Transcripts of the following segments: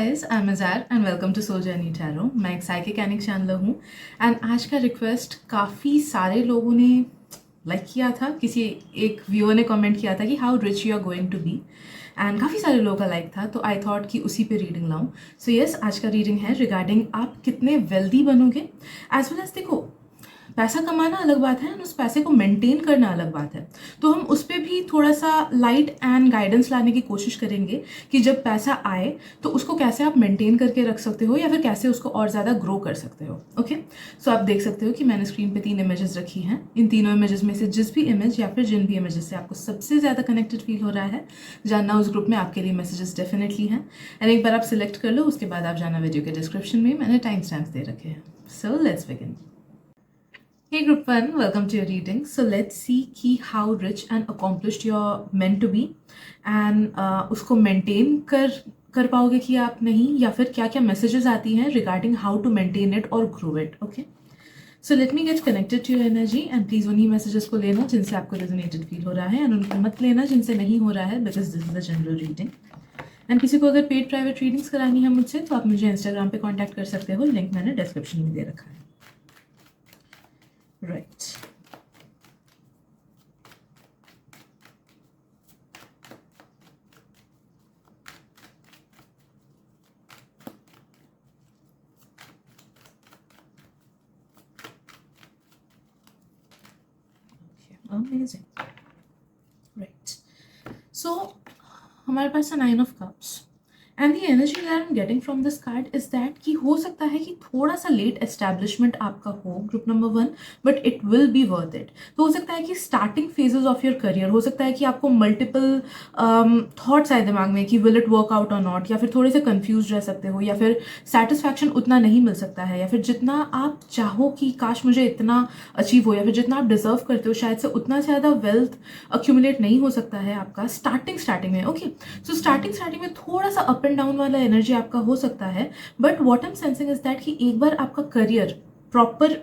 Guys, I am Azar and welcome to soul journey tarot. मैं एक psychic एनिक चैनलर हूँ and आज का रिक्वेस्ट काफ़ी सारे लोगों ने लाइक किया था। किसी एक व्यूअर ने कमेंट किया था कि how rich you are going to be, and काफ़ी सारे लोगों का लाइक था, तो आई थॉट कि उसी पे रीडिंग लाऊं। सो यस, आज का रीडिंग है रिगार्डिंग आप कितने वेल्दी बनोगे, एज वेल एज देखो पैसा कमाना अलग बात है और उस पैसे को मेंटेन करना अलग बात है। तो हम उस पर भी थोड़ा सा लाइट एंड गाइडेंस लाने की कोशिश करेंगे कि जब पैसा आए तो उसको कैसे आप मेंटेन करके रख सकते हो या फिर कैसे उसको और ज़्यादा ग्रो कर सकते हो। ओके, सो आप देख सकते हो कि मैंने स्क्रीन पे 3 इमेजेस रखी हैं। इन तीनों इमेजेस में से जिस भी इमेज या फिर जिन भी इमेजेस से आपको सबसे ज़्यादा कनेक्टेड फील हो रहा है, जानना उस ग्रुप में आपके लिए मैसेजेस डेफिनेटली हैं। एंड एक बार आप सिलेक्ट कर लो, उसके बाद आप जाना वीडियो के डिस्क्रिप्शन में, मैंने टाइम स्टैम्प्स दे रखे हैं। So let's begin. Hey group 1, welcome to your reading. So let's see कि how rich and accomplished you're meant to be and उसको maintain कर पाओगे कि आप नहीं, या फिर क्या क्या messages आती हैं regarding how to maintain it or grow it. Okay, so let me get connected to your energy and please उन्हीं messages को लेना जिनसे आपको resonated feel हो रहा है and उनको मत लेना जिनसे नहीं हो रहा है, because this is a general reading. And किसी को अगर पेड प्राइवेट रीडिंग्स करानी है मुझसे तो आप मुझे इंस्टाग्राम पे कॉन्टैक्ट कर सकते हो, लिंक मैंने डिस्क्रिप्शन में दे रखा है। Right. Okay, amazing. Right. So हमारे पास है 9 of Cups. And the energy that I am getting from this card is that कि हो सकता है कि थोड़ा सा लेट एस्टैब्लिशमेंट आपका हो group number 1, but it will B worth it. तो हो सकता है कि starting phases of your career, हो सकता है कि आपको मल्टीपल थॉट्स आए दिमाग में कि विल इट वर्क आउट और नॉट, या फिर थोड़े से कंफ्यूज रह सकते हो, या फिर सेटिस्फैक्शन उतना नहीं मिल सकता है, या फिर जितना आप चाहो कि काश मुझे इतना अचीव हो, या फिर जितना आप डिजर्व करते हो शायद से उतना ज़्यादा वेल्थ अक्यूमुलेट नहीं हो सकता है आपका स्टार्टिंग में। ओके, सो स्टार्टिंग में थोड़ा सा अप एंड डाउन वाला एनर्जी आपका हो सकता है, but what I am sensing is that कि एक बार आपका करियर प्रॉपर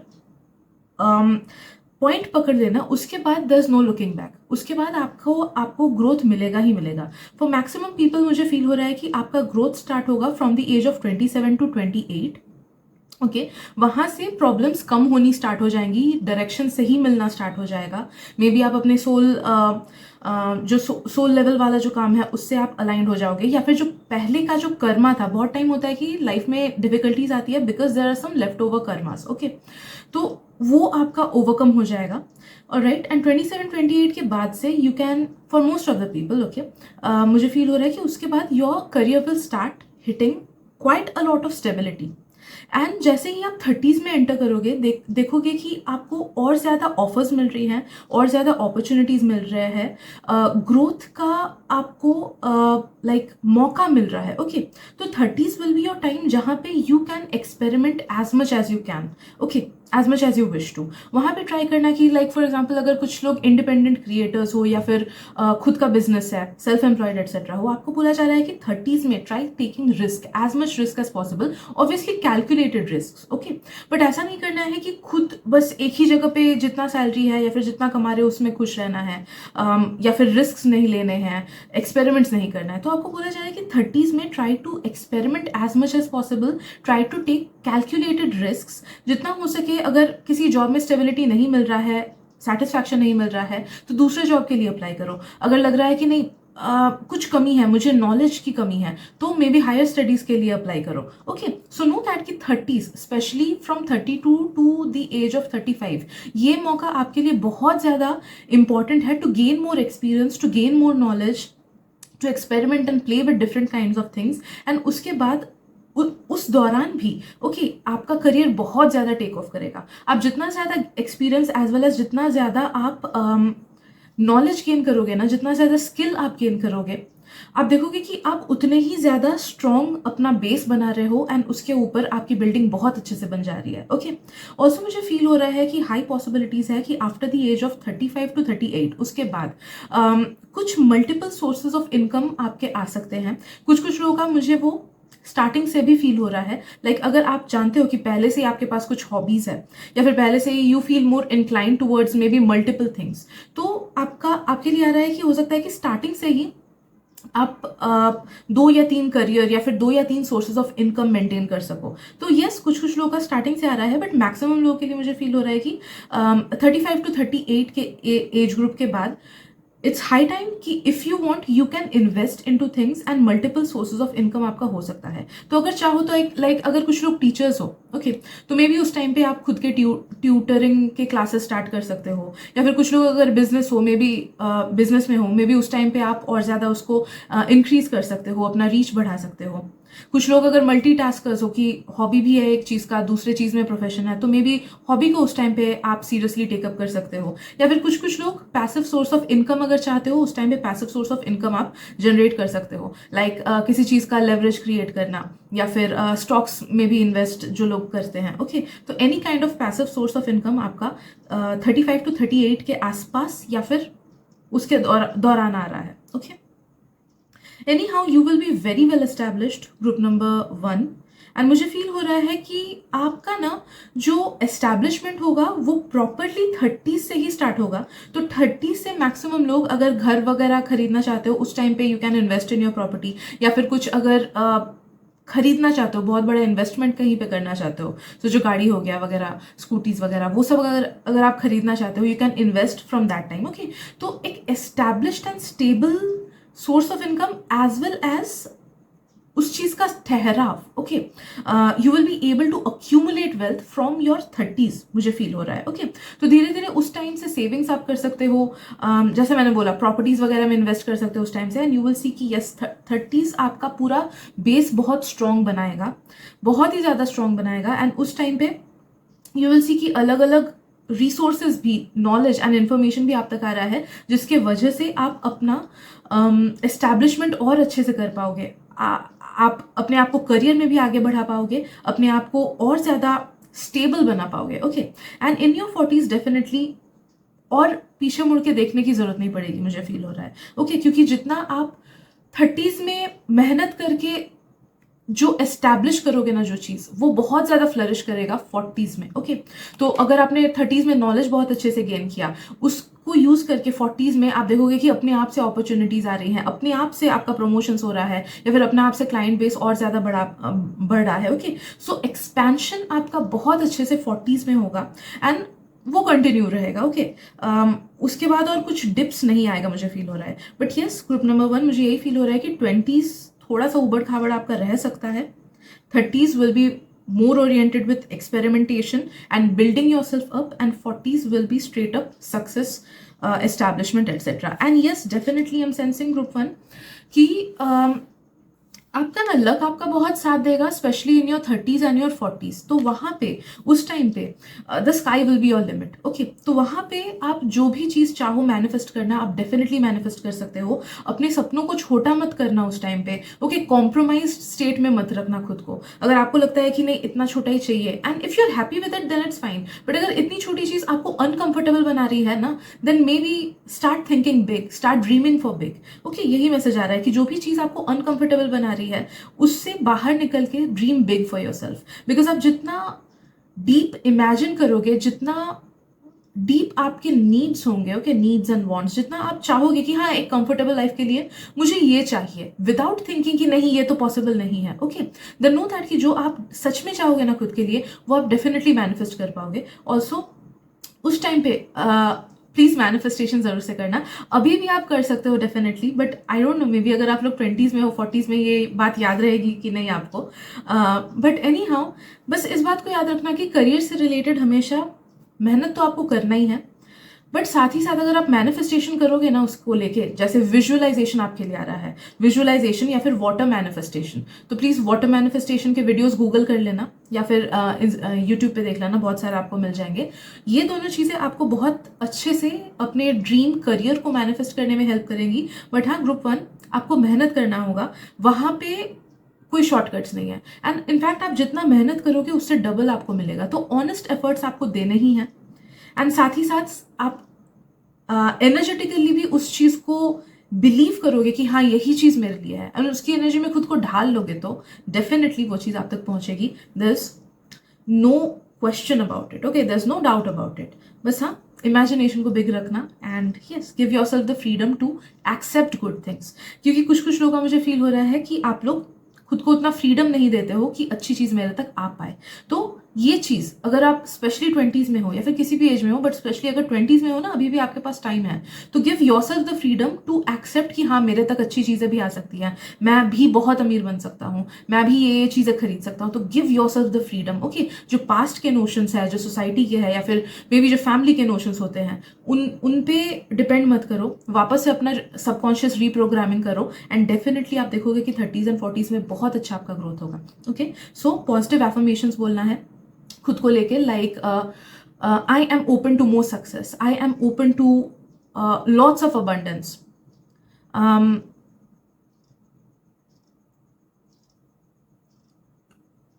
पॉइंट पकड़ लेना, उसके बाद there is no looking back. उसके बाद आपको ग्रोथ मिलेगा ही मिलेगा। फॉर मैक्सिमम पीपल मुझे फील हो रहा है कि आपका ग्रोथ स्टार्ट होगा from the age of 27 to 28। Okay, वहाँ से प्रॉब्लम्स कम होनी स्टार्ट हो जाएंगी, डायरेक्शन सही मिलना स्टार्ट हो जाएगा। मे बी आप अपने जो सोल लेवल वाला जो काम है उससे आप अलाइंड हो जाओगे, या फिर जो पहले का जो कर्मा था, बहुत टाइम होता है कि लाइफ में डिफिकल्टीज आती है because there are some left over karmas. Okay, तो वो आपका ओवरकम हो जाएगा। और राइट, एंड 27-28 के बाद से you can, for most of the people, okay, मुझे फील हो रहा है कि उसके बाद your career will start hitting quite a lot of stability. And जैसे ही आप 30s में एंटर करोगे, देखोगे कि आपको और ज़्यादा ऑफर्स मिल रही हैं, और ज़्यादा अपॉर्चुनिटीज़ मिल रहे हैं, ग्रोथ का आपको लाइक मौका मिल रहा है। ओके, तो 30s will be your time जहाँ पे you can experiment as much as you can. Okay, as much as you wish to. वहाँ पे ट्राई करना कि लाइक फॉर एग्जाम्पल अगर कुछ लोग इंडिपेंडेंट क्रिएटर्स हो, या फिर खुद का बिजनेस है, सेल्फ एम्प्लॉयड एक्सेट्रा हो, आपको बोला जा रहा है कि 30s में try taking risk, as much risk as possible, obviously calculated risk. Okay, but ऐसा नहीं करना है कि खुद बस एक ही जगह पे जितना सैलरी है या फिर जितना कमा रहे हो उसमें खुश रहना है, या फिर रिस्क नहीं लेने हैं, एक्सपेरिमेंट्स नहीं करना है। तो आपको बोला जा रहा है कि 30s में try to experiment as much as possible, try to take calculated risk जितना हो सके। अगर किसी जॉब में स्टेबिलिटी नहीं मिल रहा है, सेटिस्फैक्शन नहीं मिल रहा है, तो दूसरे जॉब के लिए अप्लाई करो। अगर लग रहा है कि नहीं कुछ कमी है, मुझे नॉलेज की कमी है, तो मे बी हायर स्टडीज के लिए अप्लाई करो। ओके, सो नो दैट कि 30s specially from 32 to the age of 35, ये मौका आपके लिए बहुत ज़्यादा इंपॉर्टेंट है to gain more experience, to gain more knowledge, to experiment and play with different kinds of things. And उसके बाद उस दौरान भी ओके, आपका करियर बहुत ज़्यादा टेक ऑफ करेगा। आप जितना ज़्यादा एक्सपीरियंस एज वेल एज जितना ज़्यादा आप नॉलेज गेन करोगे ना, जितना ज़्यादा स्किल आप गेन करोगे, आप देखोगे कि आप उतने ही ज़्यादा स्ट्रॉन्ग अपना बेस बना रहे हो, एंड उसके ऊपर आपकी बिल्डिंग बहुत अच्छे से बन जा रही है। ओके, ऑल्सो मुझे फील हो रहा है कि हाई पॉसिबिलिटीज़ है कि after the age of 35 to 38 उसके बाद कुछ मल्टीपल सोर्सेज ऑफ इनकम आपके आ सकते हैं। कुछ लोगों का मुझे वो स्टार्टिंग से भी फील हो रहा है, लाइक अगर आप जानते हो कि पहले से आपके पास कुछ हॉबीज है, या फिर पहले से you feel more incline towards may be multiple things, तो आपके लिए आ रहा है कि हो सकता है कि स्टार्टिंग से ही आप 2 या 3 करियर या फिर 2 या 3 सोर्सेज ऑफ इनकम मेंटेन कर सको। तो यस, कुछ कुछ लोगों का स्टार्टिंग से आ रहा है, बट मैक्सिमम लोगों के लिए मुझे फील हो रहा है कि 35 to 38 के एज ग्रुप के बाद इट्स हाई टाइम कि if you want you can invest into things and multiple sources of income आपका हो सकता है। तो अगर चाहो तो एक अगर कुछ लोग टीचर्स हो, ओके, तो मे बी उस टाइम पे आप खुद के ट्यूटरिंग के क्लासेस स्टार्ट कर सकते हो, या फिर कुछ लोग अगर बिजनेस हो, मे बी बिजनेस में हो, मे बी उस टाइम पे आप और ज़्यादा उसको इंक्रीज कर सकते हो, अपना रीच बढ़ा सकते हो। कुछ लोग अगर मल्टीटास्कर्स हो कि हॉबी भी है एक चीज़ का, दूसरे चीज़ में प्रोफेशन है, तो मे बी हॉबी को उस टाइम पे आप सीरियसली टेकअप कर सकते हो। या फिर कुछ कुछ लोग पैसिव सोर्स ऑफ इनकम अगर चाहते हो, उस टाइम पे पैसिव सोर्स ऑफ इनकम आप जनरेट कर सकते हो, लाइक किसी चीज़ का लेवरेज क्रिएट करना, या फिर स्टॉक्स में भी इन्वेस्ट जो लोग करते हैं। ओके, तो any kind of passive source of income आपका 35 to 38 के आसपास या फिर उसके दौरान आ रहा है। Okay, anyhow you will be very well established group number 1, and मुझे फील हो रहा है कि आपका ना जो एस्टैब्लिशमेंट होगा वो प्रॉपरली 30 से ही स्टार्ट होगा। तो 30 से मैक्सिमम लोग अगर घर वगैरह खरीदना चाहते हो, उस टाइम पे you can invest in your property, या फिर कुछ अगर खरीदना चाहते हो, बहुत बड़ा इन्वेस्टमेंट कहीं पे करना चाहते हो, तो जो गाड़ी हो गया वगैरह, स्कूटीज वगैरह, वो सब अगर आप खरीदना चाहते हो, you can invest from that time. Okay, तो एक established and stable source of income as well as उस चीज का ठहराव। ओके, you will be able to accumulate wealth from your 30s, मुझे फील हो रहा है। ओके, तो धीरे धीरे उस टाइम से सेविंग्स आप कर सकते हो, जैसे मैंने बोला प्रॉपर्टीज वगैरह में इन्वेस्ट कर सकते हो उस टाइम से, एंड यू विल सी कि यस 30s आपका पूरा बेस बहुत स्ट्रांग बनाएगा, बहुत ही ज्यादा स्ट्रांग बनाएगा। एंड उस टाइम पे यू विल सी कि अलग अलग रिसोर्सेज भी, नॉलेज एंड इन्फॉर्मेशन भी आप तक आ रहा है, जिसके वजह से आप अपना एस्टैब्लिशमेंट और अच्छे से कर पाओगे। आप अपने आप को करियर में भी आगे बढ़ा पाओगे, अपने आप को और ज़्यादा स्टेबल बना पाओगे। Okay, and in your 40s definitely और पीछे मुड़ के देखने की जरूरत नहीं पड़ेगी, मुझे फील हो रहा है। ओके, क्योंकि जितना आप 30s में मेहनत करके जो एस्टैब्लिश करोगे ना जो चीज़, वो बहुत ज़्यादा फ्लरिश करेगा 40s में। ओके, तो अगर आपने 30s में नॉलेज बहुत अच्छे से गेन किया, उसको यूज़ करके 40s में आप देखोगे कि अपने आप से अपॉर्चुनिटीज़ आ रही हैं, अपने आप से आपका प्रमोशंस हो रहा है, या फिर अपने आप से क्लाइंट बेस और ज़्यादा बढ़ रहा है। ओके, सो एक्सपेंशन आपका बहुत अच्छे से 40s में होगा, एंड वो कंटिन्यू रहेगा। ओके, उसके बाद और कुछ डिप्स नहीं आएगा, मुझे फील हो रहा है। बट यस, ग्रुप नंबर 1 मुझे यही फील हो रहा है कि 20s थोड़ा सा उबड़ खाबड़ आपका रह सकता है, 30s will be more oriented with experimentation and building yourself up, and 40s will be straight up success, establishment, etc. And yes, definitely I'm sensing group 1 कि आपका ना लक आपका बहुत साथ देगा, specially in your 30s and your 40s। तो वहाँ पे उस टाइम पे the sky will be your limit. Okay, तो वहाँ पे आप जो भी चीज़ चाहो मैनिफेस्ट करना, आप डेफिनेटली मैनिफेस्ट कर सकते हो। अपने सपनों को छोटा मत करना उस टाइम पे। ओके, कॉम्प्रोमाइज स्टेट में मत रखना खुद को। अगर आपको लगता है कि नहीं इतना छोटा ही चाहिए, and if you are happy with it then it's fine, but अगर इतनी छोटी चीज़ आपको अनकंफर्टेबल बना रही है ना, then maybe start thinking big, start dreaming for big. Okay, यही मैसेज आ रहा है कि जो भी चीज़ आपको अनकंफर्टेबल बना रही है, उससे बाहर निकल के dream big for yourself. Because आप जितना डीप इमेजिन करोगे, जितना डीप आपके नीड्स होंगे, ओके, नीड्स एंड वांट्स, जितना आप चाहोगे कि हाँ एक कंफर्टेबल लाइफ के लिए मुझे ये चाहिए, विदाउट थिंकिंग कि नहीं ये तो पॉसिबल नहीं है। ओके, देन नो दैट कि जो आप सच में चाहोगे ना खुद के लिए, वो आप डेफिनेटली मैनिफेस्ट कर पाओगे। ऑल्सो उस टाइम पे प्लीज मैनिफेस्टेशन जरूर से करना। अभी भी आप कर सकते हो definitely, but I don't know, may be अगर आप लोग 20s में हो, 40s में, ये बात याद रहेगी कि नहीं आपको। बट एनी हाउ, बस इस बात को याद रखना कि करियर से रिलेटेड हमेशा मेहनत तो आपको करना ही है, बट साथ ही साथ अगर आप मैनिफेस्टेशन करोगे ना उसको लेके, जैसे विजुअलाइजेशन आपके लिए आ रहा है, विजुअलाइजेशन या फिर वाटर मैनिफेस्टेशन, तो प्लीज वाटर मैनिफेस्टेशन के वीडियोस गूगल कर लेना, या फिर यूट्यूब पे देख लेना, बहुत सारे आपको मिल जाएंगे। ये दोनों चीजें आपको बहुत अच्छे से अपने ड्रीम करियर को मैनिफेस्ट करने में हेल्प करेंगी। बट हाँ, ग्रुप 1 आपको मेहनत करना होगा, वहां पे कोई शॉर्टकट्स नहीं है, एंड इनफैक्ट आप जितना मेहनत करोगे उससे डबल आपको मिलेगा। तो ऑनेस्ट एफर्ट्स आपको देने ही हैं, एंड साथ ही साथ आप एनर्जेटिकली भी उस चीज को बिलीव करोगे कि हाँ यही चीज मेरे लिए है, और उसकी एनर्जी में खुद को ढाल लोगे तो डेफिनेटली वो चीज आप तक पहुंचेगी। There is no question about it. Okay, there is no doubt about it. बस हाँ, इमेजिनेशन को बिग रखना and yes give yourself the freedom to accept good things, क्योंकि कुछ कुछ लोगों का मुझे फील हो रहा है कि आप लोग खुद को उतना फ्रीडम नहीं देते हो कि अच्छी चीज़ मेरे तक आ पाए। तो ये चीज़ अगर आप स्पेशली 20s में हो या फिर किसी भी एज में हो, बट स्पेशली अगर 20s में हो ना, अभी भी आपके पास टाइम है, तो give yourself the freedom to accept कि हाँ मेरे तक अच्छी चीज़ें भी आ सकती हैं, मैं भी बहुत अमीर बन सकता हूँ, मैं भी ये चीज़ें खरीद सकता हूँ। तो give yourself the freedom. Okay, जो पास्ट के नोशंस है, जो सोसाइटी के है, या फिर मे बी जो फैमिली के नोशंस होते हैं, उन पे डिपेंड मत करो, वापस से अपना सबकॉन्शियस रीप्रोग्रामिंग करो एंड डेफिनेटली आप देखोगे कि 30s एंड 40s में बहुत अच्छा आपका ग्रोथ होगा। ओके, सो पॉजिटिव एफर्मेशंस बोलना है खुद को लेके, like I am open to more success, I am open to lots of abundance,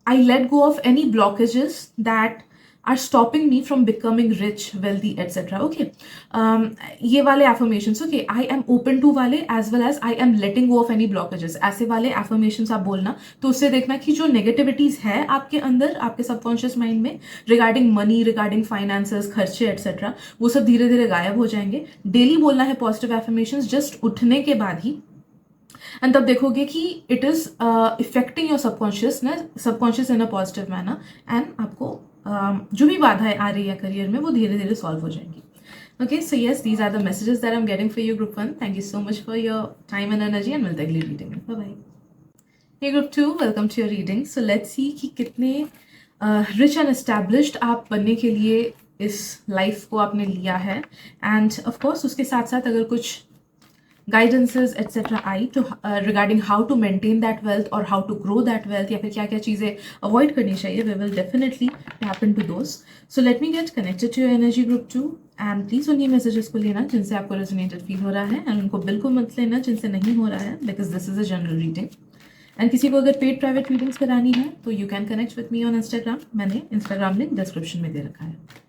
I let go of any blockages that are stopping me from becoming rich, wealthy, etc. Okay, ये वाले affirmations, okay, I am open to वाले as well as I am letting go of any blockages, ऐसे वाले affirmations आप बोलना। तो उससे देखना कि जो negativities है आपके अंदर, आपके subconscious mind में regarding money, regarding finances, खर्चे etc., वो सब धीरे धीरे गायब हो जाएंगे। डेली बोलना है positive affirmations जस्ट उठने के बाद ही, एंड तब देखोगे कि it is affecting your subconscious in a positive manner, and आपको जो भी बाधाएं आ रही है करियर में वो धीरे धीरे सॉल्व हो जाएंगी। Okay, so yes, these are the messages that I'm getting for you, Group 1. Thank you so much for your time and energy, and we'll take a reading. Bye-bye. Hey, Group 2, welcome to your reading. So let's see कि कितने rich and established आप बनने के लिए इस life को आपने लिया है, एंड ऑफ कोर्स उसके साथ साथ अगर कुछ guidances etcetera I to regarding how to maintain that wealth और how to grow that wealth, या फिर क्या क्या चीज़ें अवॉइड करनी चाहिए, we will definitely tap into those. So let me get connected to your energy, Group 2, and please उन्हीं messages को लेना जिनसे आपको रेजोनेटेड फील हो रहा है, एंड उनको बिल्कुल मत लेना जिनसे नहीं हो रहा है, because this is a general reading. And किसी को अगर पेड प्राइवेट रीडिंग्स करानी है तो you can connect with me on Instagram, मैंने इंस्टाग्राम लिंक डिस्क्रिप्शन में दे रखा है।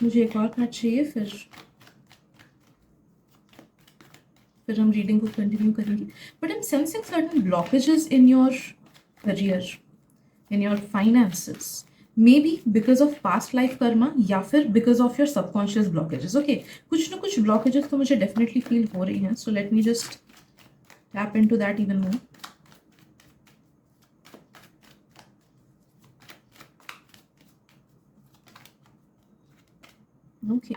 मुझे एक और कार्ड चाहिए, फिर हम रीडिंग को कंटिन्यू करेंगे। But I am sensing certain blockages in your career, in your finances, may be because of past life Karma या फिर because of your subconscious blockages. Okay, कुछ ना कुछ ब्लॉकेजेस तो मुझे डेफिनेटली फील हो रही हैं, सो let me just tap into that even more. Okay,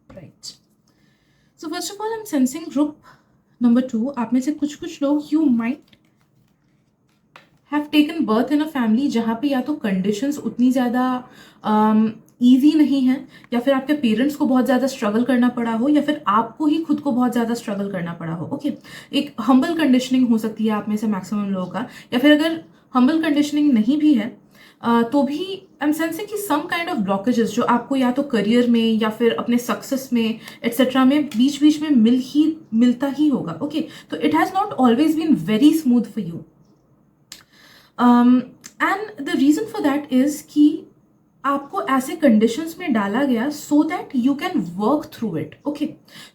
right. So first of all, I'm sensing Group number 2, आप में से कुछ लोग you might have taken birth in a family जहाँ पे या तो conditions उतनी ज़्यादा ईजी नहीं है, या फिर आपके पेरेंट्स को बहुत ज़्यादा स्ट्रगल करना पड़ा हो, या फिर आपको ही खुद को बहुत ज़्यादा स्ट्रगल करना पड़ा हो। ओके, एक हम्बल कंडीशनिंग हो सकती है आप में से मैक्सिमम लोगों का, या फिर अगर हम्बल कंडीशनिंग नहीं भी है तो भी आई एम सेंसिंग कि सम काइंड ऑफ ब्लॉकेजेस जो आपको या तो करियर में या फिर अपने सक्सेस में एट्सेट्रा में बीच बीच में मिलता ही होगा। ओके, तो it has not always been very smooth for you, and the reason for that is कि आपको ऐसे कंडीशंस में डाला गया so that you can work through it. Okay,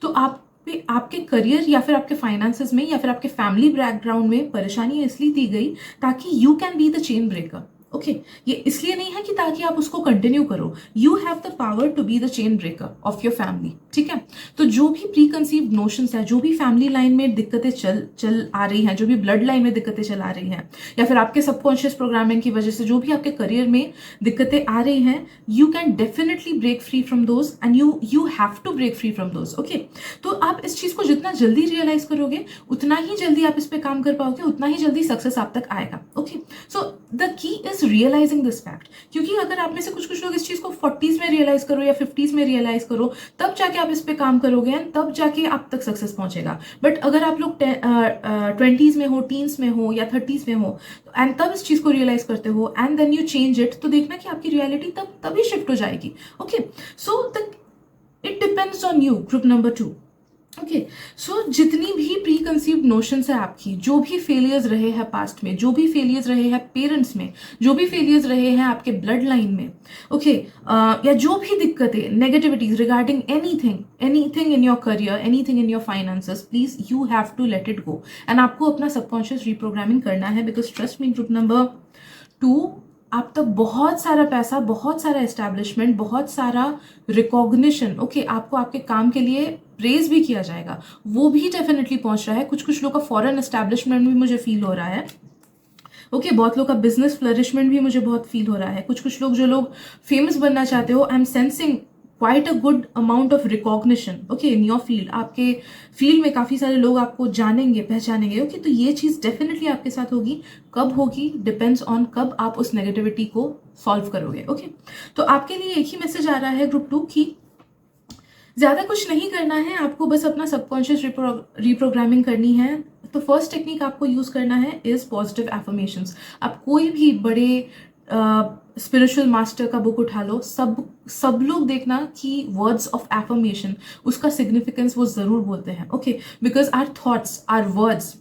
तो आपके करियर या फिर आपके फाइनेंसेस में या फिर आपके फैमिली बैकग्राउंड में परेशानी इसलिए दी गई ताकि you can be the chain breaker. Okay, ये इसलिए नहीं है कि ताकि आप उसको कंटिन्यू करो, you have the power to be the chain breaker of your family. ठीक है, तो जो भी प्री कंसीव्ड नोशंस है, जो भी फैमिली लाइन में दिक्कतें चल आ रही हैं, जो भी ब्लड लाइन में दिक्कतें चल आ रही हैं, या फिर आपके सबकॉन्शियस प्रोग्रामिंग की वजह से जो भी आपके करियर में दिक्कतें आ रही हैं, you can definitely break free from those, and you have to break free from those. Okay, तो आप इस चीज़ को जितना जल्दी रियलाइज करोगे उतना ही जल्दी आप इस पर काम कर पाओगे, उतना ही जल्दी सक्सेस आप तक आएगा। Okay, so the key is realising this fact, क्योंकि अगर आप में से कुछ लोग इस चीज़ को 40s में रियलाइज करो या 50s में रियलाइज करो, तब जाके आप इस पे काम करोगे एंड तब जाके आप तक सक्सेस पहुंचेगा। बट अगर आप लोग 20s में हो, टीन्स में हो या 30s में हो एंड तब इस चीज़ को रियलाइज करते हो and then you change it, तो देखना कि आपकी रियलिटी तभी शिफ्ट हो जाएगी। Okay, so the it depends on you, group number 2। Okay, so जितनी भी प्री कंसीव्ड नोशंस है आपकी, जो भी फेलियर्स रहे हैं पास्ट में, जो भी फेलियर्स रहे हैं पेरेंट्स में, जो भी फेलियर्स रहे हैं आपके ब्लड लाइन में, ओके, या जो भी दिक्कतें, negativities regarding anything in your career, anything in your finances, please you have to let it go and आपको अपना सबकॉन्शियस रिप्रोग्रामिंग करना है। Because trust me, group number 2, आप तक बहुत सारा पैसा, बहुत सारा एस्टैब्लिशमेंट, बहुत सारा रिकॉग्निशन, ओके, आपको आपके काम के लिए प्रेज भी किया जाएगा, वो भी डेफिनेटली पहुंच रहा है। कुछ लोग का फॉरेन एस्टैब्लिशमेंट भी मुझे फील हो रहा है। ओके, बहुत लोग का बिजनेस फ्लरिशमेंट भी मुझे बहुत फील हो रहा है। कुछ लोग जो लोग फेमस बनना चाहते हो, I am sensing quite a good amount of recognition, okay, in your field. आपके फील्ड में काफ़ी सारे लोग आपको जानेंगे, पहचानेंगे। ओके, तो ये चीज़ डेफिनेटली आपके साथ होगी। कब होगी डिपेंड्स ऑन कब आप उस नेगेटिविटी को सॉल्व करोगे। ओके, तो आपके लिए एक ही मैसेज आ रहा है ग्रुप 2 की ज़्यादा कुछ नहीं करना है, आपको बस अपना सबकॉन्शियस रिप्रोग्रामिंग करनी है। तो फर्स्ट टेक्निक आपको यूज़ करना है इज़ पॉजिटिव एफर्मेशंस। आप कोई भी बड़े स्पिरिचुअल मास्टर का बुक उठा लो, सब लोग देखना कि वर्ड्स ऑफ एफर्मेशन, उसका सिग्निफिकेंस वो ज़रूर बोलते हैं। Okay, because our thoughts, our words,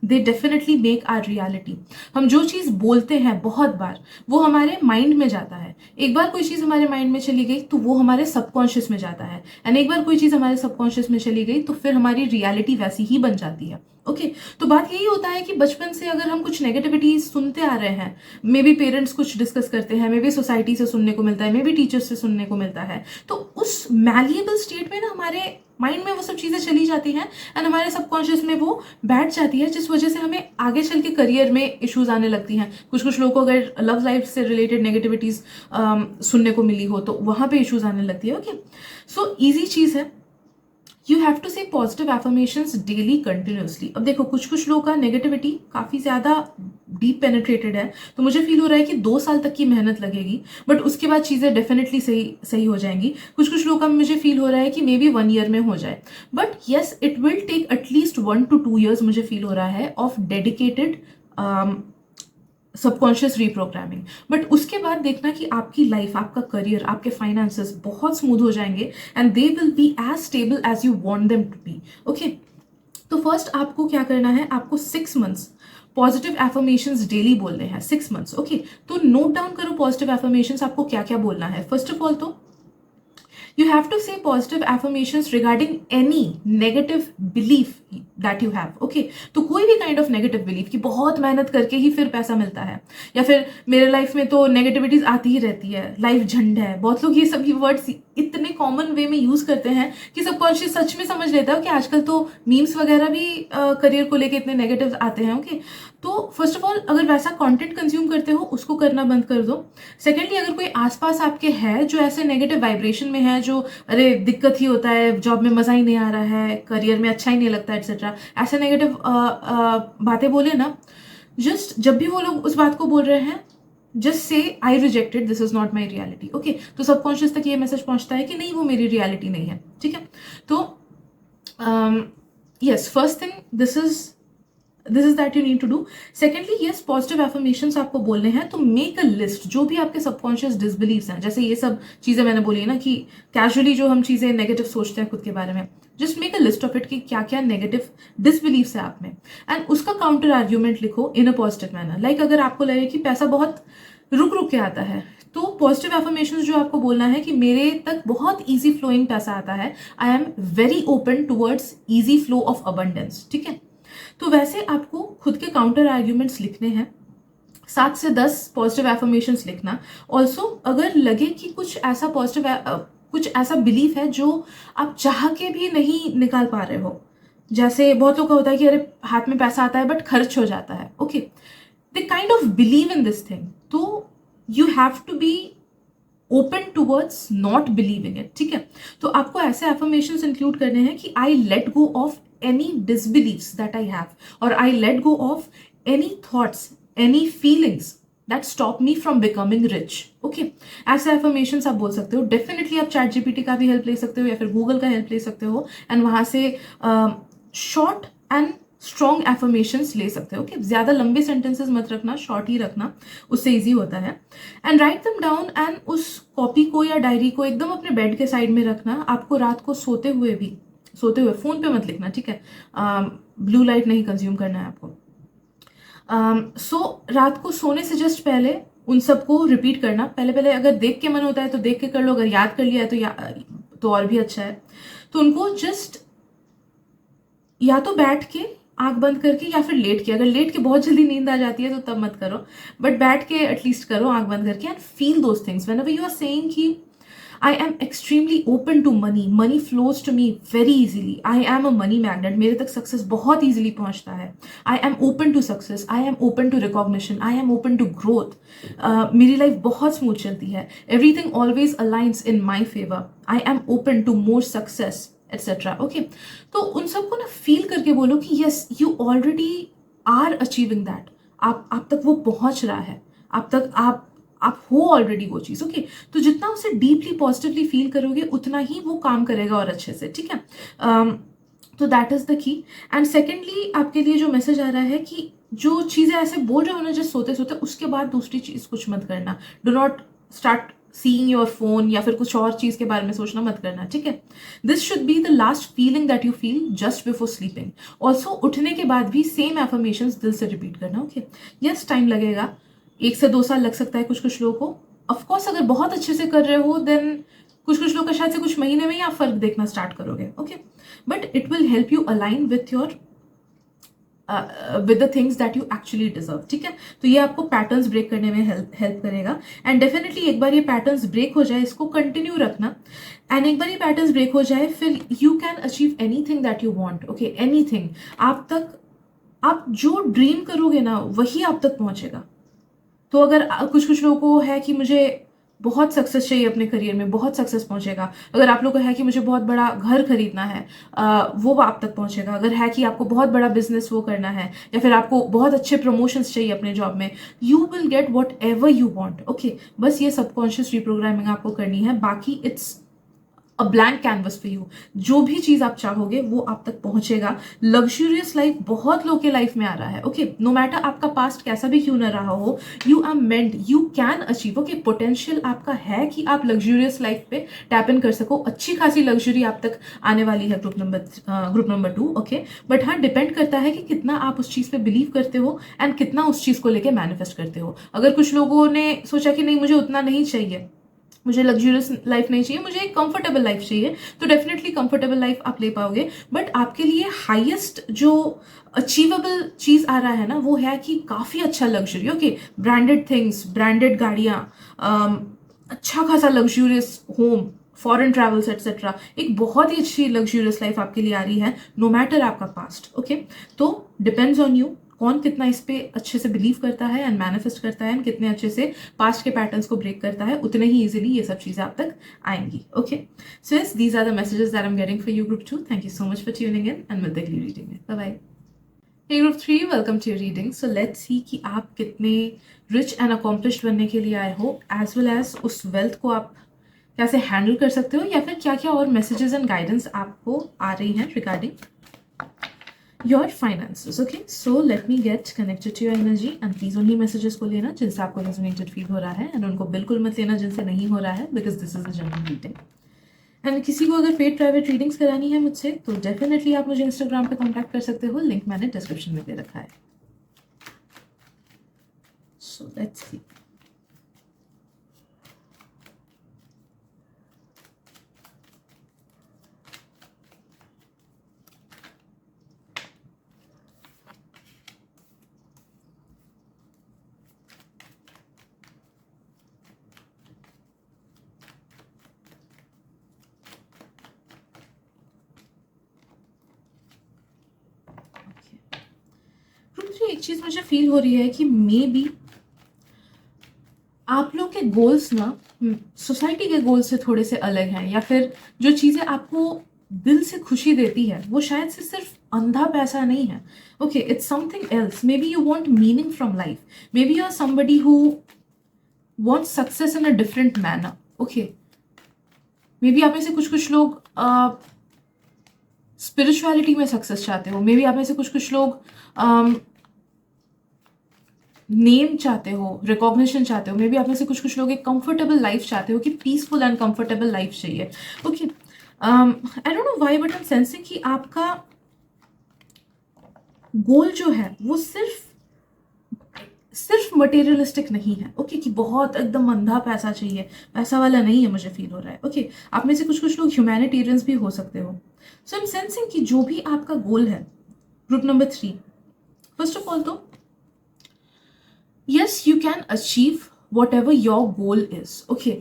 they definitely make our reality. हम जो चीज़ बोलते हैं बहुत बार, वो हमारे माइंड में जाता है। एक बार कोई चीज़ हमारे माइंड में चली गई तो वो हमारे सबकॉन्शियस में जाता है, एंड एक बार कोई चीज़ हमारे सबकॉन्शियस में चली गई तो फिर हमारी रियलिटी वैसी ही बन जाती है। ओके, तो बात यही होता है कि बचपन से अगर हम कुछ नेगेटिविटी सुनते आ रहे हैं, मे बी पेरेंट्स कुछ डिस्कस करते हैं, मे बी सोसाइटी से सुनने को मिलता है, मे बी टीचर्स से सुनने को मिलता है, तो उस मैलिएबल स्टेट में ना हमारे माइंड में वो सब चीज़ें चली जाती हैं एंड हमारे सबकॉन्शियस में वो बैठ जाती है, जिस वजह से हमें आगे चल के करियर में इश्यूज आने लगती हैं। कुछ लोगों को अगर लव लाइफ से रिलेटेड नेगेटिविटीज सुनने को मिली हो तो वहाँ पे इश्यूज आने लगती है। ओके, सो ईजी चीज़ है, यू हैव टू से पॉजिटिव एफर्मेशंस डेली कंटिन्यूसली। अब देखो, कुछ लोगों का नेगेटिविटी काफ़ी ज़्यादा डीप पेनिट्रेटेड है, तो मुझे फील हो रहा है कि 2 साल तक की मेहनत लगेगी, बट उसके बाद चीज़ें डेफिनेटली सही हो जाएंगी। कुछ लोगों का मुझे फील हो रहा है कि मे बी 1 ईयर में हो जाए, but yes, it will take at least 1 to 2 years मुझे फील हो रहा है of dedicated subconscious reprogramming. But उसके बाद देखना कि आपकी लाइफ, आपका करियर, आपके फाइनेंसेस बहुत स्मूथ हो जाएंगे and they will be as stable as you want them to be. Okay, तो फर्स्ट आपको क्या करना है, आपको 6 months पॉजिटिव एफर्मेशंस डेली बोलने हैं। 6 months। ओके, तो नोट डाउन करो पॉजिटिव एफर्मेशंस आपको क्या क्या बोलना है। फर्स्ट ऑफ ऑल तो you have to say positive affirmations regarding any negative belief that you have। okay, तो कोई भी काइंड ऑफ नेगेटिव बिलीफ कि बहुत मेहनत करके ही फिर पैसा मिलता है, या फिर मेरे लाइफ में तो नेगेटिविटीज आती ही रहती है, लाइफ झंड है। बहुत लोग ये सभी वर्ड्स इतने कॉमन वे में यूज करते हैं कि सबकॉन्शियस सच में समझ लेता है कि आजकल तो मीम्स वगैरह भी करियर को लेके इतने नेगेटिव आते हैं। ओके, तो फर्स्ट ऑफ ऑल अगर वैसा कंटेंट कंज्यूम करते हो उसको करना बंद कर दो। सेकेंडली, अगर कोई आसपास आपके है जो ऐसे नेगेटिव वाइब्रेशन में है, जो अरे दिक्कत ही होता है, जॉब में मजा ही नहीं आ रहा है, करियर में अच्छा ही नहीं लगता, एटसेट्रा, ऐसे नेगेटिव बातें बोले ना, जस्ट जब भी वो लोग उस बात को बोल रहे हैं, just say I rejected, this is not my reality. Okay, तो सबकॉन्शियस तक ये मैसेज पहुंचता है कि नहीं, वो मेरी रियलिटी नहीं है। ठीक है, तो yes, first thing this is that you need to do. Secondly, yes, positive affirmations आपको बोलने हैं, तो मेक अ लिस्ट। जो भी आपके सबकॉन्शियस डिसबिलीव्स हैं, जैसे ये सब चीजें मैंने बोली है ना कि कैजुअली जो हम चीजें नेगेटिव सोचते हैं खुद के बारे में, just make a list of it कि क्या क्या नेगेटिव डिसबिलीव्स है आप में, एंड उसका काउंटर आर्ग्यूमेंट लिखो इन अ पॉजिटिव मैनर। लाइक अगर आपको लगे कि पैसा बहुत रुक के आता है, तो पॉजिटिव एफर्मेशंस जो आपको बोलना है कि मेरे तक बहुत इजी फ्लोइंग पैसा आता है, I am very open towards easy flow of abundance. ठीक है, तो वैसे आपको खुद के काउंटर आर्ग्यूमेंट्स लिखने हैं, 7 से 10 पॉजिटिव एफर्मेशंस लिखना। ऑल्सो अगर लगे कि कुछ ऐसा बिलीफ है जो आप चाह के भी नहीं निकाल पा रहे हो, जैसे बहुत लोग का होता है कि अरे हाथ में पैसा आता है बट खर्च हो जाता है। Okay, they kind of believe in this thing, तो you have to be open towards not believing it. ठीक है, तो आपको ऐसे एफर्मेशंस इंक्लूड करने हैं कि I let go of any disbeliefs that I have, or I let go of any thoughts, any feelings that stop me from becoming rich. Okay, ऐसे affirmations आप बोल सकते हो। डेफिनेटली आप चैट जीपीटी का भी हेल्प ले सकते हो या फिर गूगल का हेल्प ले सकते हो, एंड वहां से शॉर्ट एंड स्ट्रॉन्ग एफर्मेशंस ले सकते हो। ओके, ज्यादा लंबे सेंटेंसेस मत रखना, शॉर्ट ही रखना, उससे इजी होता है। And right them down, and उस कॉपी को या डायरी को एकदम अपने बेड के साइड में रखना। आपको रात को सोते हुए फोन पे मत लिखना, ठीक है? ब्लू लाइट नहीं कंज्यूम करना है आपको। रात को सोने से जस्ट पहले उन सबको रिपीट करना। पहले पहले अगर देख के मन होता है तो देख के कर लो, अगर याद कर लिया है तो और भी अच्छा है। तो उनको जस्ट या तो बैठ के आंख बंद करके या फिर लेट के, अगर लेट के बहुत जल्दी नींद आ जाती है तो तब मत करो, बट बैठ के एटलीस्ट करो आंख बंद करके, and feel those things whenever you are saying कि I am extremely open to money. Money flows to me very easily. I am a money magnet. मेरे तक सक्सेस बहुत easily पहुंचता है. I am open to success. I am open to recognition. I am open to growth. मेरी life बहुत smooth चलती है. Everything always aligns in my favor. I am open to more success, etc. Okay. तो उन सबको ना feel करके बोलो कि yes, you already are achieving that. आप तक वो पहुंच रहा है. आप हो ऑलरेडी वो चीज। ओके, तो जितना उसे डीपली पॉजिटिवली फील करोगे उतना ही वो काम करेगा और अच्छे से, ठीक है? तो that is the key. And secondly आपके लिए जो मैसेज आ रहा है कि जो चीजें ऐसे बोल रहे हो ना जस्ट सोते सोते, उसके बाद दूसरी चीज कुछ मत करना। Do not start seeing your phone या फिर कुछ और चीज के बारे में सोचना मत करना, ठीक है? This should be the last feeling that you feel just before sleeping. Also उठने के बाद भी सेम एफर्मेशंस दिल से रिपीट करना। ओके, यस टाइम लगेगा, 1 से 2 साल लग सकता है कुछ लोगों को। ऑफकोर्स अगर बहुत अच्छे से कर रहे हो देन कुछ लोग का शायद से कुछ महीने में ही आप फर्क देखना स्टार्ट करोगे। Okay, but it will help you align with your with the things that you actually deserve, ठीक है? तो ये आपको पैटर्न्स ब्रेक करने में हेल्प करेगा। एंड डेफिनेटली एक बार ये पैटर्न्स ब्रेक हो जाए, इसको कंटिन्यू रखना, एंड एक बार ये पैटर्न्स ब्रेक हो जाए फिर you can achieve anything that you want. Okay, anything. आप जो ड्रीम करोगे ना वही आप तक पहुंचेगा। तो अगर कुछ लोगों को है कि मुझे बहुत सक्सेस चाहिए अपने करियर में, बहुत सक्सेस पहुंचेगा। अगर आप लोगों को है कि मुझे बहुत बड़ा घर खरीदना है, वो आप तक पहुंचेगा। अगर है कि आपको बहुत बड़ा बिजनेस वो करना है, या फिर आपको बहुत अच्छे प्रमोशंस चाहिए अपने जॉब में, you will get what ever you want. Okay, बस ये सबकॉन्शियस रिप्रोग्रामिंग आपको करनी है, बाकी it's a blank canvas for you. जो भी चीज आप चाहोगे वो आप तक पहुंचेगा। लग्जूरियस लाइफ बहुत लोग के लाइफ में आ रहा है। ओके, नो मैटर आपका पास्ट कैसा भी क्यों ना रहा हो, you are meant, you can achieve. Okay, potential आपका है कि आप लग्जूरियस लाइफ पे टैप इन कर सको। अच्छी खासी लग्जरी आप तक आने वाली है ग्रुप नंबर 2। ओके, बट हाँ, डिपेंड करता है कि कितना आप उस चीज पे बिलीव करते हो एंड कितना उस चीज को लेके मैनिफेस्ट करते हो। अगर कुछ लोगों ने सोचा कि नहीं मुझे उतना नहीं चाहिए, मुझे लग्जूरियस लाइफ नहीं चाहिए, मुझे एक कंफर्टेबल लाइफ चाहिए, तो डेफिनेटली कंफर्टेबल लाइफ आप ले पाओगे। बट आपके लिए हाईएस्ट जो अचीवेबल चीज आ रहा है ना वो है कि काफी अच्छा luxury. Okay, branded things, branded गाड़ियां, अच्छा खासा luxurious home, foreign travels etcetera. एक बहुत ही अच्छी लग्जूरियस लाइफ आपके लिए आ रही है, नो मैटर आपका पास्ट। ओके, तो डिपेंड्स ऑन यू कौन कितना इस पे अच्छे से बिलीव करता है एंड मैनिफेस्ट करता है, एंड कितने अच्छे से पास्ट के पैटर्न्स को ब्रेक करता है, उतने ही इजीली ये सब चीजें आप तक आएंगी। Okay, so yes, these are the messages that I am getting for you group 2। Thank you so much for tuning in, and मिलते हैं अगली रीडिंग में। Bye bye. Hey Group 3, welcome to your reading. So let's see कि आप कितने rich and accomplished बनने के लिए आए हो, as well as उस wealth को आप कैसे हैंडल कर सकते हो, या फिर क्या क्या और मैसेजेस एंड गाइडेंस आपको आ रही हैं regarding your finances. Okay, so let me get connected to your energy, and please उन्हीं मैसेजेस को लेना जिनसे आपको रेजोनेटेड फील हो रहा है, एंड उनको बिल्कुल मत लेना जिनसे नहीं हो रहा है, because this is a general reading. And किसी को अगर पेड प्राइवेट रीडिंग्स करानी है मुझसे तो डेफिनेटली आप मुझे इंस्टाग्राम पे कांटेक्ट कर सकते हो, लिंक मैंने डिस्क्रिप्शन में दे रखा है। So let's see. एक चीज मुझे फील हो रही है कि मे बी आप लोग के गोल्स ना सोसाइटी के गोल्स से थोड़े से अलग हैं, या फिर जो चीजें आपको दिल से खुशी देती है वो शायद से सिर्फ अंधा पैसा नहीं है. Okay, it's something else. Maybe you want meaning from life. Maybe you're somebody who wants success in a different manner. Okay. Maybe आप में से कुछ लोग स्पिरिचुअलिटी में सक्सेस चाहते हो. मे बी आप में से कुछ लोग नेम चाहते हो, रिकॉग्निशन चाहते हो. मे बी आप में से कुछ लोग एक कंफर्टेबल लाइफ चाहते हो, कि पीसफुल एंड कंफर्टेबल लाइफ चाहिए. Okay, I don't know why but I am sensing कि आपका गोल जो है वो सिर्फ मटेरियलिस्टिक नहीं है. ओके, कि बहुत एकदम अंधा पैसा चाहिए, पैसा वाला नहीं है, मुझे फील हो रहा है. ओके, आप में से कुछ लोग ह्यूमैनिटेरियंस भी हो सकते हो. सो आई एम सेंसिंग कि जो भी आपका गोल है, group number 3, first of all तो yes, you can achieve whatever your goal is. Okay,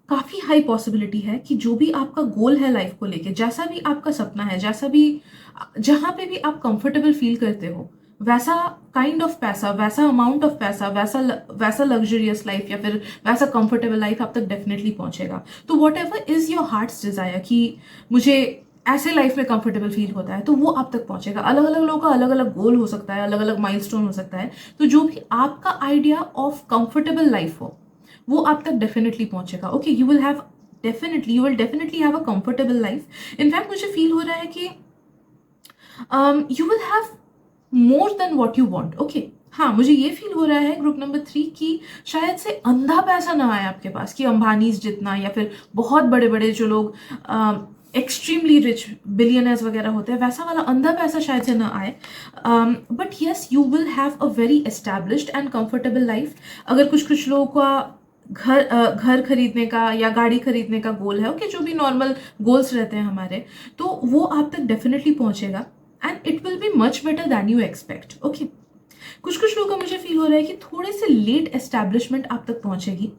काफ़ी हाई पॉसिबिलिटी है कि जो भी आपका गोल है लाइफ को लेके, जैसा भी आपका सपना है, जहाँ पे भी आप कंफर्टेबल फील करते हो, वैसा काइंड ऑफ पैसा, वैसा अमाउंट ऑफ पैसा, वैसा लग्जरियस लाइफ या फिर वैसा कंफर्टेबल लाइफ आप तक डेफिनेटली पहुंचेगा. तो whatever is your heart's desire कि मुझे ऐसे लाइफ में कंफर्टेबल फील होता है, तो वो आप तक पहुंचेगा. अलग अलग लोगों का अलग अलग गोल हो सकता है, अलग अलग माइलस्टोन हो सकता है. तो जो भी आपका आइडिया ऑफ कंफर्टेबल लाइफ हो, वो आप तक डेफिनेटली पहुंचेगा. Okay, you will definitely have a comfortable life. In fact मुझे फील हो रहा है कि you will have more than what you want. Okay, हाँ, मुझे ये फील हो रहा है ग्रुप नंबर 3 की शायद से अंधा पैसा ना आए आपके पास, कि अंबानीज जितना या फिर बहुत बड़े बड़े जो लोग एक्सट्रीमली रिच बिलियनर्स वगैरह होते हैं, वैसा वाला अंधा पैसा शायद से ना आए. But yes, you will have a very established and comfortable life. अगर कुछ लोगों का घर खरीदने का या गाड़ी खरीदने का गोल है, ओके, जो भी नॉर्मल गोल्स रहते हैं हमारे, तो वो आप तक डेफिनेटली पहुंचेगा and it will be much better than you expect. Okay, कुछ लोगों का मुझे फील हो रहा है कि थोड़े से लेट एस्टैब्लिशमेंट आप तक पहुंचेगी.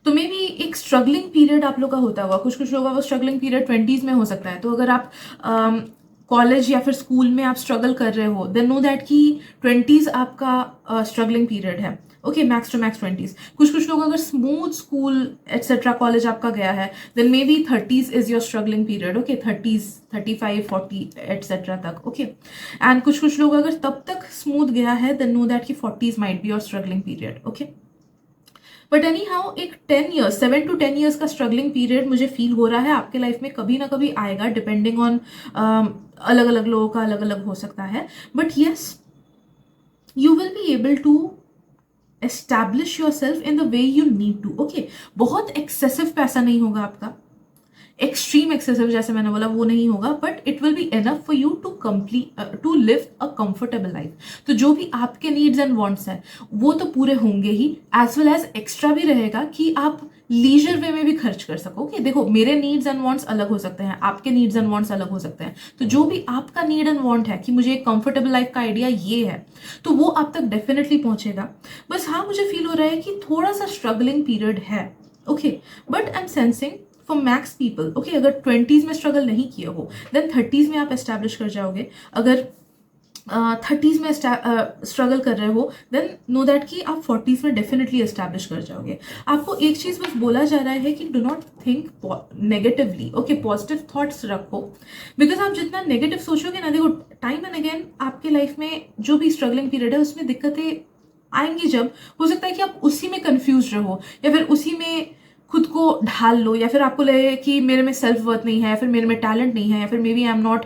तो मे बी एक स्ट्रगलिंग पीरियड आप लोग का होता होगा. कुछ लोगों का वो स्ट्रगलिंग पीरियड 20s में हो सकता है. तो अगर आप कॉलेज या फिर स्कूल में आप स्ट्रगल कर रहे हो, देन नो दैट कि 20s आपका स्ट्रगलिंग पीरियड है. Okay, max to max 20s. कुछ लोग अगर स्मूथ स्कूल एटसेट्रा कॉलेज आपका गया है, then maybe 30s is your struggling period. Okay, 30s, 35, 40 etcetera तक. ओके, एंड कुछ लोग अगर तब तक स्मूथ गया है, देन नो दैट कि 40s might be your struggling period. Okay, but any how एक 7 to 10 years का स्ट्रगलिंग पीरियड मुझे फील हो रहा है आपके लाइफ में कभी ना कभी आएगा, डिपेंडिंग ऑन अलग अलग लोगों का अलग अलग हो सकता है. But yes, you will be able to establish yourself in the way you need to. Okay, बहुत एक्सेसिव पैसा नहीं होगा आपका, एक्सट्रीम एक्सेसिव जैसे मैंने बोला वो नहीं होगा, but it will be enough for you to live a comfortable life. तो जो भी आपके नीड्स एंड वांट्स हैं वो तो पूरे होंगे ही, एज वेल एज एक्स्ट्रा भी रहेगा कि आप लीजर वे में भी खर्च कर सको. ओके, देखो, मेरे नीड्स एंड वांट्स अलग हो सकते हैं, आपके नीड्स एंड वांट्स अलग हो सकते हैं. तो जो भी आपका नीड एंड वांट है कि मुझे एक कंफर्टेबल लाइफ का आइडिया ये है, तो वो आप तक डेफिनेटली पहुंचेगा. बस हाँ, मुझे फील हो रहा है कि थोड़ा सा स्ट्रगलिंग पीरियड है. Okay, but I am sensing for max people, okay, अगर 20s में स्ट्रगल नहीं किए हो, देन 30s में आप एस्टैब्लिश कर जाओगे. अगर 30s में स्ट्रगल कर रहे हो, देन नो दैट कि आप 40s में डेफिनेटली एस्टैब्लिश कर जाओगे. आपको एक चीज़ बस बोला जा रहा है कि do not think negatively. Okay, positive thoughts रखो, बिकॉज आप जितना नेगेटिव सोचोगे ना, देखो, टाइम एंड अगेन आपके लाइफ में जो भी स्ट्रगलिंग पीरियड है उसमें दिक्कतें आएंगी. जब हो सकता है कि आप उसी में कंफ्यूज रहो या फिर उसी में खुद को ढाल लो, या फिर आपको लगे कि मेरे में सेल्फ वर्थ नहीं है, या फिर मेरे में टैलेंट नहीं है, या फिर maybe I am not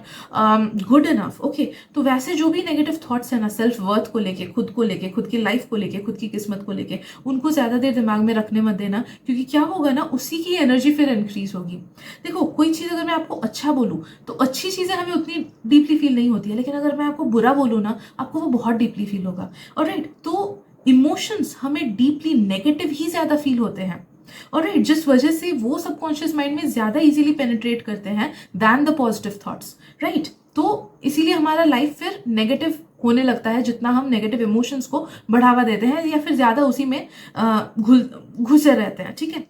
good enough. Okay, तो वैसे जो भी नेगेटिव थॉट्स है ना, सेल्फ वर्थ को लेके, खुद को लेके, खुद की लाइफ को लेके, खुद की किस्मत को लेके, उनको ज़्यादा देर दिमाग में रखने मत देना, क्योंकि क्या होगा ना, उसी की एनर्जी फिर इंक्रीज होगी. देखो, कोई चीज़ अगर मैं आपको अच्छा बोलूँ तो अच्छी चीज़ें हमें उतनी डीपली फील नहीं होती है, लेकिन अगर मैं आपको बुरा बोलूँ ना, आपको वो बहुत डीपली फील होगा. ऑलराइट, तो इमोशंस हमें डीपली नेगेटिव ही ज़्यादा फील होते हैं. ऑलराइट, जिस वजह से वो सबकॉन्शियस माइंड में ज्यादा इजीली पेनिट्रेट करते हैं than the positive thoughts. Right, तो इसीलिए हमारा लाइफ फिर नेगेटिव होने लगता है, जितना हम नेगेटिव इमोशंस को बढ़ावा देते हैं या फिर ज्यादा उसी में घुसे रहते हैं. ठीक है,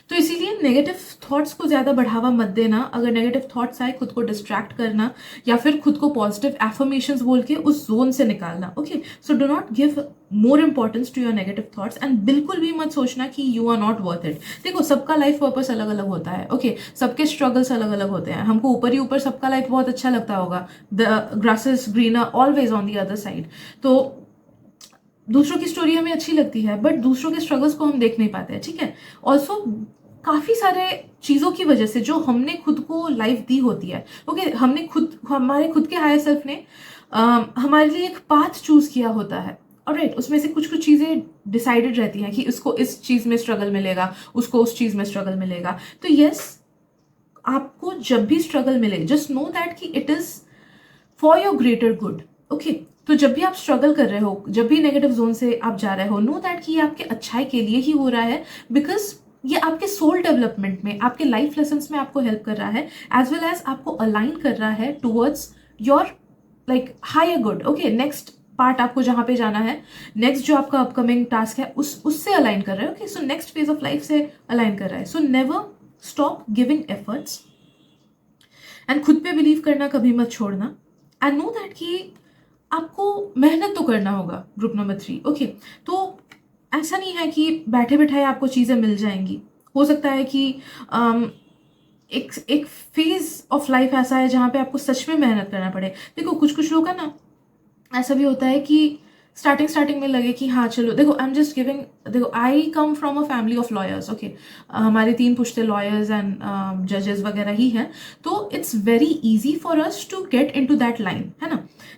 तो इसीलिए नेगेटिव थॉट्स को ज़्यादा बढ़ावा मत देना। अगर नेगेटिव थॉट्स आए, खुद को डिस्ट्रैक्ट करना या फिर खुद को पॉजिटिव एफर्मेशंस बोल के उस जोन से निकालना। Okay, so do not give more importance to your negative thoughts and बिल्कुल भी मत सोचना कि you are not worth it. देखो, सबका लाइफ पर्पस अलग अलग होता है। ओके, सबके स्ट्रगल्स अलग अलग होते हैं। हमको ऊपर ही ऊपर सबका लाइफ बहुत अच्छा लगता होगा, the grass is greener always on the other side. तो दूसरों की स्टोरी हमें अच्छी लगती है, बट दूसरों के स्ट्रगल्स को हम देख नहीं पाते हैं। ठीक है, ऑल्सो काफ़ी सारे चीज़ों की वजह से जो हमने खुद को लाइफ दी होती है, ओके, हमने खुद, हमारे खुद के हायर सेल्फ ने हमारे लिए एक पाथ चूज किया होता है। ऑलराइट, उसमें से कुछ कुछ चीज़ें डिसाइडेड रहती हैं कि उसको इस चीज़ में स्ट्रगल मिलेगा, उसको उस चीज़ में स्ट्रगल मिलेगा। तो यस, आपको जब भी स्ट्रगल मिले, जस्ट नो दैट कि it is for your greater good. Okay, तो जब भी आप स्ट्रगल कर रहे हो, जब भी नेगेटिव जोन से आप जा रहे हो, नो दैट कि ये आपके अच्छाई के लिए ही हो रहा है, बिकॉज ये आपके सोल डेवलपमेंट में, आपके लाइफ लेसन्स में आपको हेल्प कर रहा है, एज वेल एज आपको अलाइन कर रहा है towards your like higher good. Okay, next part आपको जहां पे जाना है, नेक्स्ट जो आपका अपकमिंग टास्क है, उससे अलाइन कर रहा है। Okay, so next phase of life से अलाइन कर रहा है। So never stop giving efforts and खुद पे बिलीव करना कभी मत छोड़ना। एंड नो दैट कि आपको मेहनत तो करना होगा। ग्रुप नंबर 3, ओके, तो ऐसा नहीं है कि बैठे बैठाए आपको चीज़ें मिल जाएंगी। हो सकता है कि एक फेज ऑफ लाइफ ऐसा है जहाँ पे आपको सच में मेहनत करना पड़े। देखो, कुछ कुछ लोग का ना ऐसा भी होता है कि स्टार्टिंग में लगे कि हाँ चलो, देखो आई एम जस्ट गिविंग, देखो I come from a family of lawyers. Okay, हमारे 3 पुश्ते लॉयर्स एंड जजेस वगैरह ही हैं। तो it's very easy for us to get into that line, है ना,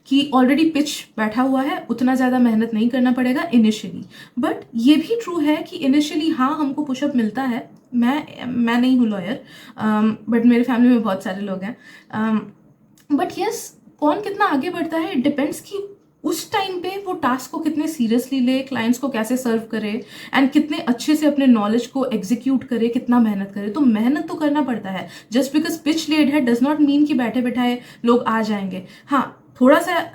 कि ऑलरेडी पिच बैठा हुआ है, उतना ज़्यादा मेहनत नहीं करना पड़ेगा इनिशियली। बट ये भी ट्रू है कि इनिशियली हाँ हमको पुशअप मिलता है। मैं नहीं हूँ लॉयर, बट मेरे फैमिली में बहुत सारे लोग हैं। बट यस, कौन कितना आगे बढ़ता है, इट डिपेंड्स कि उस टाइम पे वो टास्क को कितने सीरियसली ले, क्लाइंट्स को कैसे सर्व करे एंड कितने अच्छे से अपने नॉलेज को एग्जीक्यूट करे, कितना मेहनत करे। तो मेहनत तो करना पड़ता है। जस्ट बिकॉज पिच लेड है डज नॉट मीन कि बैठे बैठाए लोग आ जाएंगे। हाँ, थोड़ा सा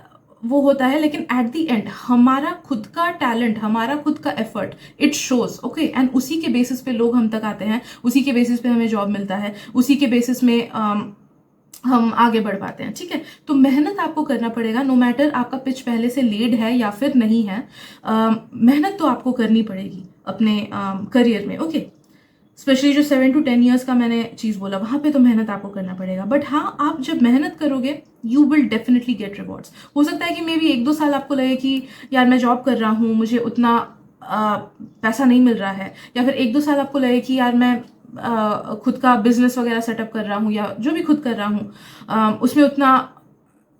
वो होता है, लेकिन एट द एंड हमारा खुद का टैलेंट, हमारा खुद का effort, it shows. Okay, and उसी के बेसिस पे लोग हम तक आते हैं, उसी के बेसिस पे हमें जॉब मिलता है, उसी के बेसिस में हम आगे बढ़ पाते हैं। ठीक है, तो मेहनत आपको करना पड़ेगा, नो मैटर आपका पिच पहले से लेड है या फिर नहीं है। मेहनत तो आपको करनी पड़ेगी अपने करियर में। ओके, स्पेशली जो 7 to 10 ईयर्स का मैंने चीज़ बोला, वहाँ पे तो मेहनत आपको करना पड़ेगा। बट हाँ, आप जब मेहनत करोगे you will definitely get rewards. हो सकता है कि मे बी 1-2 साल आपको लगे कि यार मैं जॉब कर रहा हूँ, मुझे उतना पैसा नहीं मिल रहा है, या फिर 1-2 साल आपको लगे कि यार मैं खुद का बिजनेस वगैरह सेटअप कर रहा हूँ, या जो भी खुद कर रहा हूँ उसमें उतना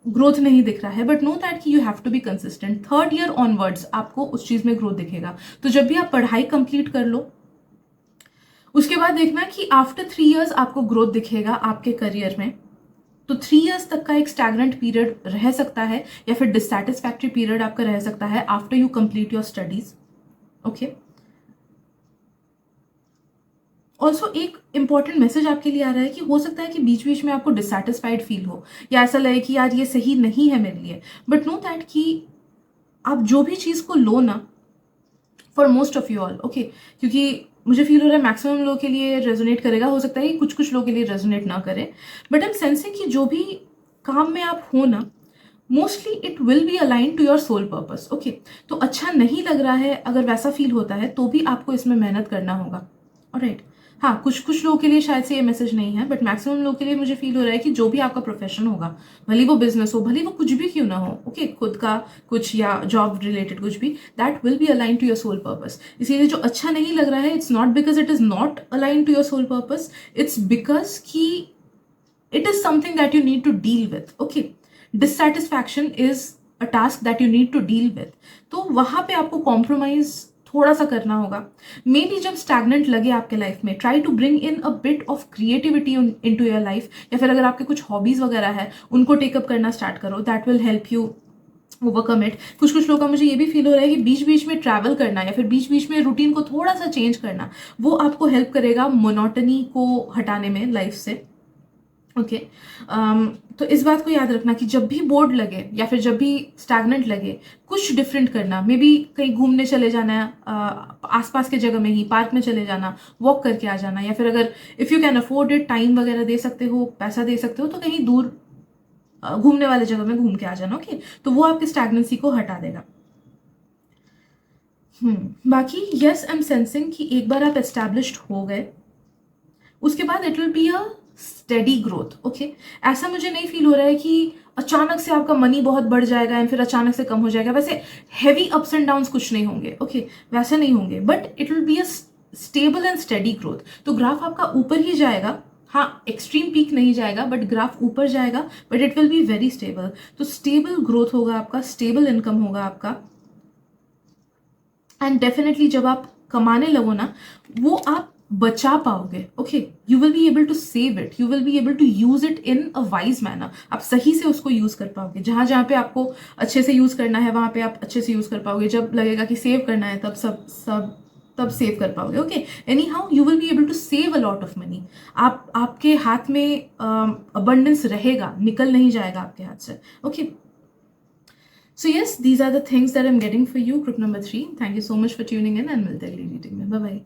ग्रोथ नहीं दिख रहा है। बट नो दैट कि you have to be consistent. 3rd year onwards आपको उस चीज़ में ग्रोथ दिखेगा। तो जब भी आप पढ़ाई कंप्लीट कर लो, उसके बाद देखना कि आफ्टर 3 ईयर्स आपको ग्रोथ दिखेगा आपके करियर में। तो 3 ईयर्स तक का एक स्टैग्नेंट पीरियड रह सकता है, या फिर डिससैटिस्फैक्ट्री पीरियड आपका रह सकता है after you complete your studies. Okay, also एक इंपॉर्टेंट मैसेज आपके लिए आ रहा है कि हो सकता है कि बीच बीच में आपको डिससैटिस्फाइड फील हो, या ऐसा लगे कि यार ये सही नहीं है मेरे लिए। बट नो दैट कि आप जो भी चीज़ को लो ना, for most of you all, okay, क्योंकि मुझे फील हो रहा है मैक्सिमम लोगों के लिए रेजोनेट करेगा, हो सकता है कि कुछ कुछ लोगों के लिए रेजोनेट ना करे। बट आई एम सेंसिंग कि जो भी काम में आप हो ना, mostly it will be align to your soul purpose. Okay, तो अच्छा नहीं लग रहा है, अगर वैसा फील होता है तो भी आपको इसमें मेहनत करना होगा। ऑलराइट, हाँ, कुछ कुछ लोगों के लिए शायद से ये मैसेज नहीं है, बट मैक्सिमम लोगों के लिए मुझे फील हो रहा है कि जो भी आपका प्रोफेशन होगा, भले वो बिजनेस हो, भले वो कुछ भी क्यों ना हो, ओके, खुद का कुछ या जॉब रिलेटेड कुछ भी, that will be align to your soul purpose. इसीलिए जो अच्छा नहीं लग रहा है, it's not because it is not align to your soul purpose, it's because कि it is something that you need to deal with. Okay, dissatisfaction is a task that you need to deal with. तो वहां पे आपको compromise थोड़ा सा करना होगा। May be जब स्टैग्नेंट लगे आपके लाइफ में, try to bring in a bit of creativity into your life, या फिर अगर आपके कुछ हॉबीज वगैरह है उनको टेकअप करना स्टार्ट करो। That will help you overcome it. कुछ कुछ लोगों का मुझे ये भी फील हो रहा है कि बीच बीच में ट्रैवल करना, या फिर बीच बीच में रूटीन को थोड़ा सा चेंज करना, वो आपको हेल्प करेगा मोनोटनी को हटाने में लाइफ से। ओके तो इस बात को याद रखना कि जब भी बोर्ड लगे या फिर जब भी स्टैग्नेंट लगे, कुछ डिफरेंट करना। मे बी कहीं घूमने चले जाना है, आसपास के जगह में ही पार्क में चले जाना, वॉक करके आ जाना, या फिर अगर if you can afford it, time वगैरह दे सकते हो, पैसा दे सकते हो, तो कहीं दूर घूमने वाले जगह में घूम के आ जाना। ओके, तो वो आपकी स्टैग्नेंसी को हटा देगा। बाकी यस, आई एम सेंसिंग कि एक बार आप एस्टैब्लिश्ड हो गए, उसके बाद it will be a steady growth. Okay, ऐसा मुझे नहीं फील हो रहा है कि अचानक से आपका मनी बहुत बढ़ जाएगा एंड फिर अचानक से कम हो जाएगा। वैसे हैवी अप्स एंड डाउन्स कुछ नहीं होंगे। ओके, वैसे नहीं होंगे, but it will be a stable and steady growth. तो ग्राफ आपका ऊपर ही जाएगा, हाँ एक्सट्रीम पीक नहीं जाएगा, बट ग्राफ ऊपर जाएगा, but it will be very stable. तो स्टेबल ग्रोथ होगा आपका, स्टेबल इनकम होगा आपका। एंड डेफिनेटली जब आप कमाने लगो ना, वो आप बचा पाओगे। Okay, you will be able to save it, you will be able to use it in a wise manner. आप सही से उसको यूज कर पाओगे। जहां जहां पे आपको अच्छे से यूज करना है वहां पे आप अच्छे से यूज कर पाओगे। जब लगेगा कि सेव करना है तब तब सेव कर पाओगे। Okay, anyhow you will be able to save a lot of money. आपके हाथ में अबंडेंस रहेगा, निकल नहीं जाएगा आपके हाथ से। Okay, so yes, these are the things that I'm getting for you, group number 3. Thank you so much for tuning in, and मिलते हैं अगली रीडिंग में। Bye bye.